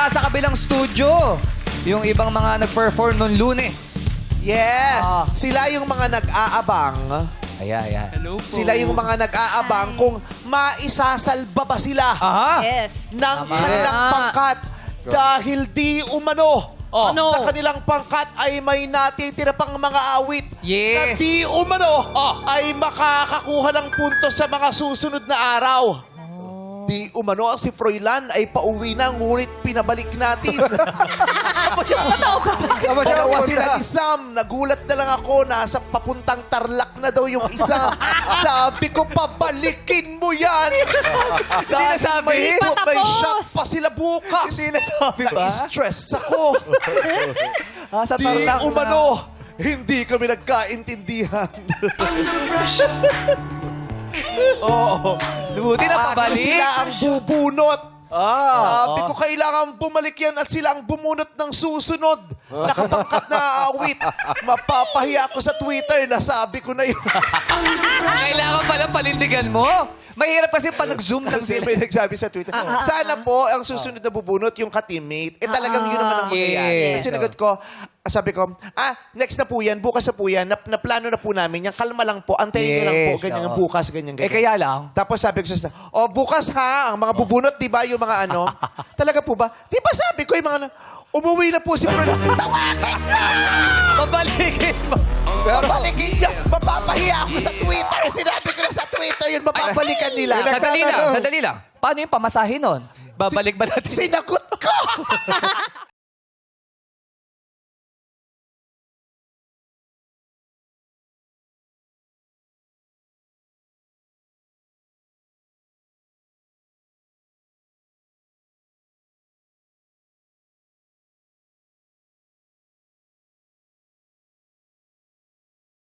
nasa kabilang studio. Yung ibang mga nag-perform noong Lunes. Yes. Ah. Sila yung mga nag-aabang. Ayan. Hello po. Sila yung mga nag-aabang kung maisasalba ba sila Aha. Yes. ng kanilang pangkat dahil di umano. Oh. Ano? Sa kanilang pangkat ay may natitira pang mga awit na Yes. di umano Oh. ay makakakuha ng puntos sa mga susunod na araw. Di umano si Froilan ay pauwi na ngunit pinabalik natin. Dalawa sila ni Sam. Nagulat na lang ako. Nasa papuntang Tarlac na daw yung isa. Sabi ko, pabalikin mo yan. Dahil nasabi. may Patapos. shot pa sila bukas. Hindi nasabi ba? Na-stress ako. Sa Di Tarlac na. umano. Hindi kami nagkaintindihan. Oo. Buti na pabalik. Sila ang bubunot. Sabi Oo. ko, kailangan bumalik yan at sila ang bumunot ng susunod. Nakapangkat na awit. Mapapahiya ako sa Twitter na sabi ko na yun. Kailangan pala palindigan mo. Mahirap kasi pag nag-zoom lang Kasi sila. may nagsabi sa Twitter, sana po ang susunod na bubunot yung ka-teammate. Talagang yun naman ang mangyayari. Yes. Sinagot ko, sabi ko, next na po yan, bukas na po yan, naplano na po namin, yung kalma lang po, antayin nyo lang po, Yes, ganyan, oo. bukas, ganyan. Kaya lang. Tapos sabi ko sa bukas ha, ang mga bubunot, di ba, yung mga ano, talaga po ba? Di ba sabi ko yung mga, umuwi na po si Bruno. Tawagin na! Pabalikin mo. Babalikin niya. Mapapahiya ako sa Twitter. Sinabi ko na sa Twitter yun, mapapalikan nila. Sandali lang. Paano yung pamasahin nun? Babalik ba natin? Sinagot ko!